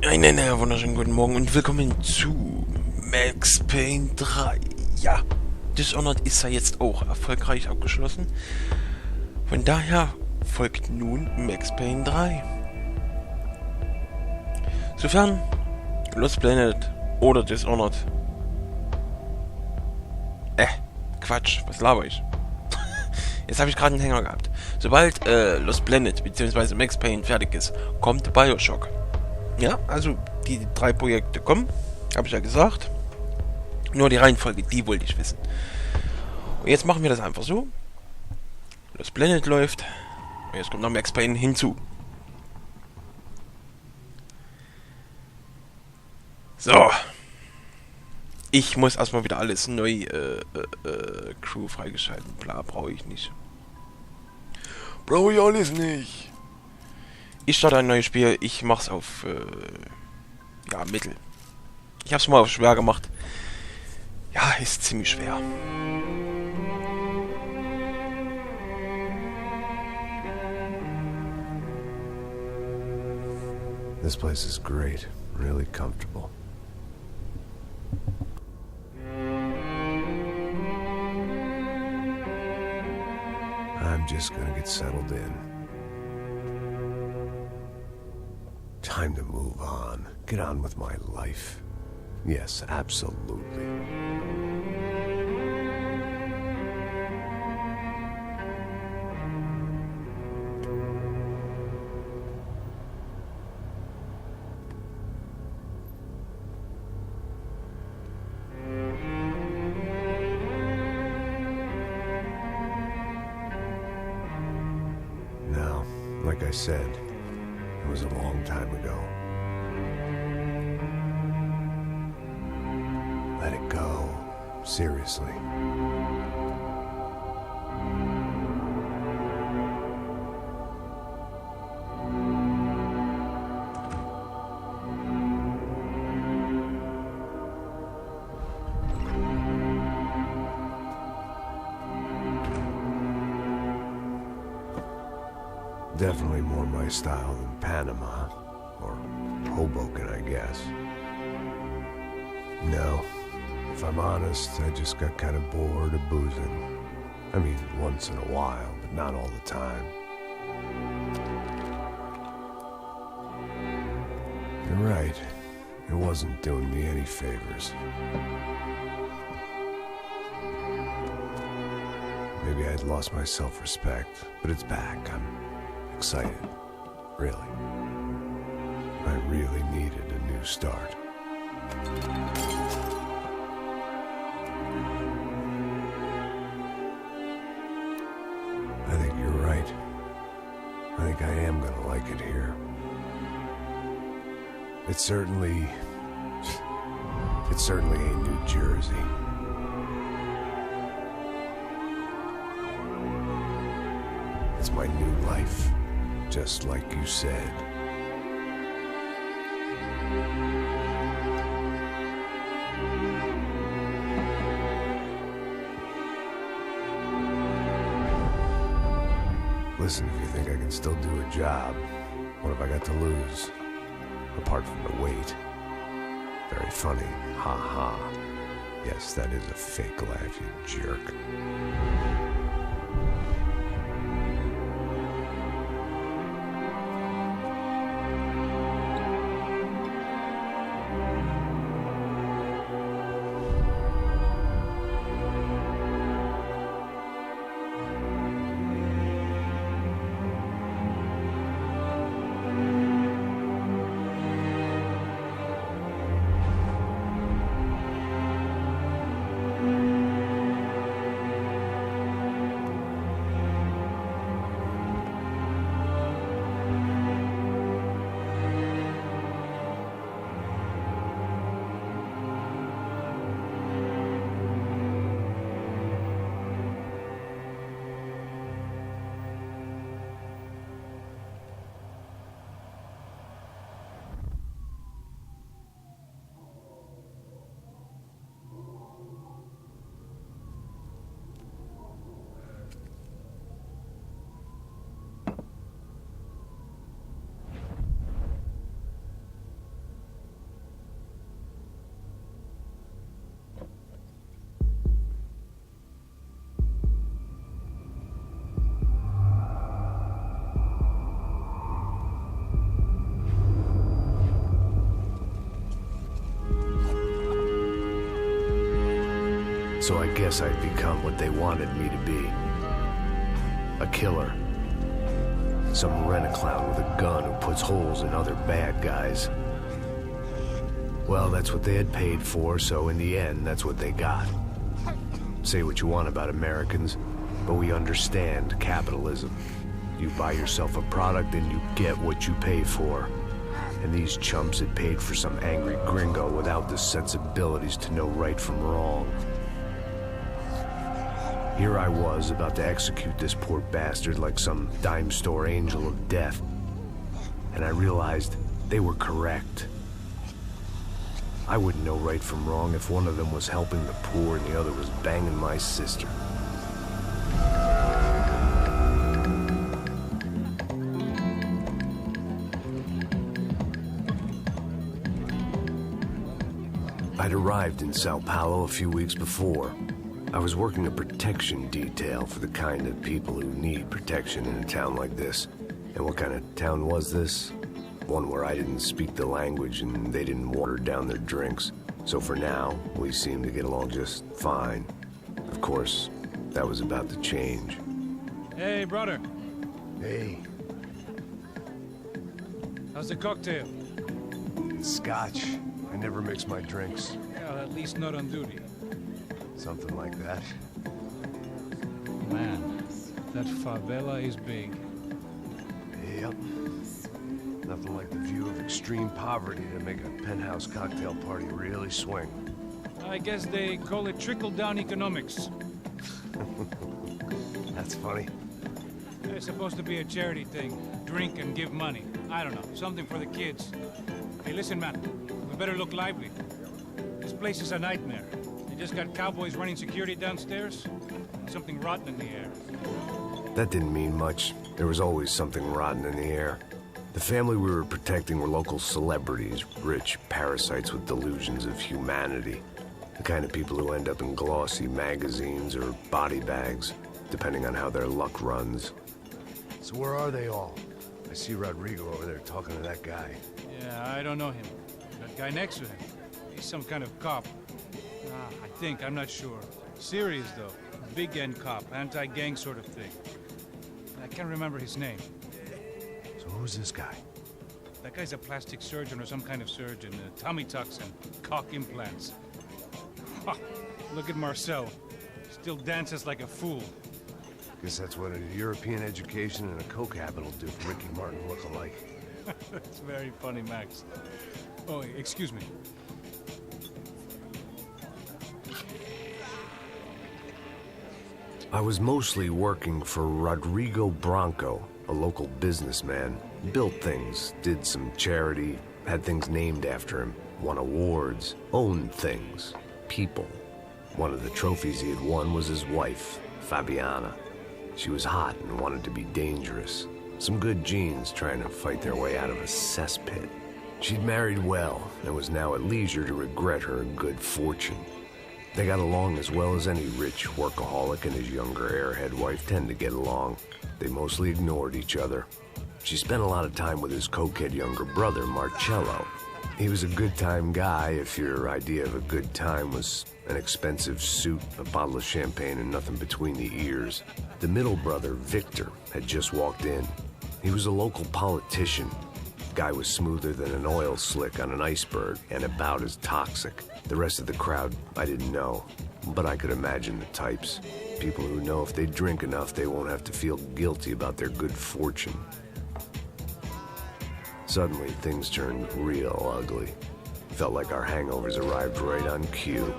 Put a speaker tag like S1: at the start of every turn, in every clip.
S1: Einen wunderschönen guten Morgen und willkommen zu Max Payne 3. Ja, Dishonored ist ja jetzt auch erfolgreich abgeschlossen. Von daher folgt nun Max Payne 3. Sofern Lost Planet oder Dishonored. Quatsch, was laber ich? Jetzt habe ich gerade einen Hänger gehabt. Sobald Lost Planet bzw. Max Payne fertig ist, kommt Bioshock. Ja, also die 3 Projekte kommen, habe ich ja gesagt. Nur die Reihenfolge, die wollte ich wissen. Und jetzt machen wir das einfach so. Lost Planet läuft. Und jetzt kommt noch Max Payne hinzu. So. Ich muss erstmal wieder alles neu Crew freigeschalten. Bla, brauche ich nicht. Brauche ich alles nicht. Ich starte ein neues Spiel. Ich mach's auf Mittel. Ich hab's mal auf schwer gemacht. Ja, ist ziemlich schwer.
S2: This place is great, really comfortable. I'm just gonna get settled in. Time to move on. Get on with my life. Yes, absolutely. Now, like I said, it was a long time ago. Let it go. Seriously. Definitely more my style than Panama, or Hoboken, I guess. No, if I'm honest, I just got kind of bored of boozing. I mean, once in a while, but not all the time. You're right, it wasn't doing me any favors. Maybe I'd lost my self-respect, but it's back. I'm excited. Really. I really needed a new start. I think you're right. I think I am gonna like it here. It certainly ain't New Jersey. It's my new life, just like you said. Listen, if you think I can still do a job, what have I got to lose? Apart from the weight. Very funny. Ha ha. Yes, that is a fake laugh, you jerk. So I guess I'd become what they wanted me to be. A killer. Some rent-a-clown with a gun who puts holes in other bad guys. Well, that's what they had paid for, so in the end, that's what they got. Say what you want about Americans, but we understand capitalism. You buy yourself a product and you get what you pay for. And these chumps had paid for some angry gringo without the sensibilities to know right from wrong. Here I was, about to execute this poor bastard like some dime store angel of death. And I realized they were correct. I wouldn't know right from wrong if one of them was helping the poor and the other was banging my sister. I'd arrived in Sao Paulo a few weeks before. I was working a protection detail for the kind of people who need protection in a town like this. And what kind of town was this? One where I didn't speak the language and they didn't water down their drinks. So for now, we seemed to get along just fine. Of course, that was about to change.
S3: Hey, brother.
S2: Hey,
S3: How's the cocktail?
S2: it's scotch. I never mix my drinks.
S3: Well, at least not on duty.
S2: Something like that.
S3: Man, that favela is big.
S2: Yep. Nothing like the view of extreme poverty to make a penthouse cocktail party really swing.
S3: I guess they call it trickle-down economics.
S2: That's funny.
S3: It's supposed to be a charity thing. Drink and give money. I don't know, something for the kids. Hey, listen, man. We better look lively. This place is a nightmare. They just got cowboys running security downstairs. And something rotten in the air.
S2: That didn't mean much. There was always something rotten in the air. The family we were protecting were local celebrities, rich parasites with delusions of humanity. The kind of people who end up in glossy magazines or body bags, depending on how their luck runs. So where are they all? I see Rodrigo over there talking to that guy.
S3: Yeah, I don't know him. That guy next to him. He's some kind of cop. I think, I'm not sure. Serious, though. Big end cop, anti-gang sort of thing. I can't remember his name.
S2: So who's this guy?
S3: That guy's a plastic surgeon or some kind of surgeon. Tummy tucks and cock implants. Ha! Look at Marcel. Still dances like a fool.
S2: Guess that's what a European education and a coke habit will do for Ricky Martin look-alike.
S3: That's very funny, Max. Oh, excuse me.
S2: I was mostly working for Rodrigo Branco, a local businessman. Built things, did some charity, had things named after him, won awards, owned things, people. One of the trophies he had won was his wife, Fabiana. She was hot and wanted to be dangerous. Some good genes trying to fight their way out of a cesspit. She'd married well and was now at leisure to regret her good fortune. They got along as well as any rich workaholic and his younger airhead wife tend to get along. They mostly ignored each other. She spent a lot of time with his cokehead younger brother, Marcello. He was a good-time guy if your idea of a good time was an expensive suit, a bottle of champagne, and nothing between the ears. The middle brother, Victor, had just walked in. He was a local politician. Guy was smoother than an oil slick on an iceberg and about as toxic. The rest of the crowd, I didn't know, but I could imagine the types. People who know if they drink enough, they won't have to feel guilty about their good fortune. Suddenly, things turned real ugly. Felt like our hangovers arrived right on cue.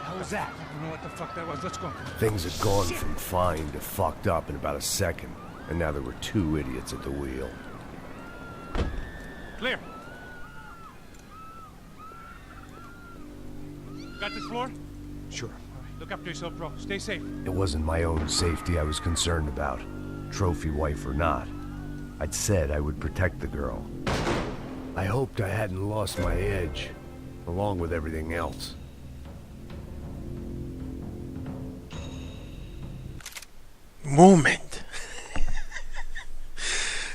S3: What was that? I don't know what the fuck that was. Let's go.
S2: Things had gone from fine to fucked up in about a second, and now there were two idiots at the wheel.
S3: Clear. Got this floor?
S2: Sure.
S3: All right, look after yourself, bro. Stay safe.
S2: It wasn't my own safety I was concerned about, trophy wife or not. I'd said I would protect the girl. I hoped I hadn't lost my edge, along with everything else.
S1: Moment.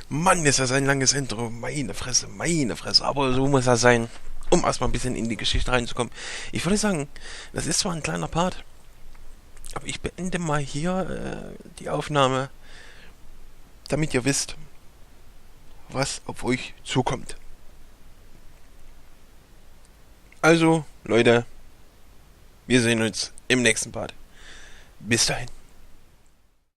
S1: Mann, ist das ein langes Intro. Meine Fresse, meine Fresse. Aber so muss das sein, um erstmal ein bisschen in die Geschichte reinzukommen. Ich würde sagen, das ist zwar ein kleiner Part, aber ich beende mal hier die Aufnahme, damit ihr wisst, was auf euch zukommt. Also, Leute, wir sehen uns im nächsten Part. Bis dahin.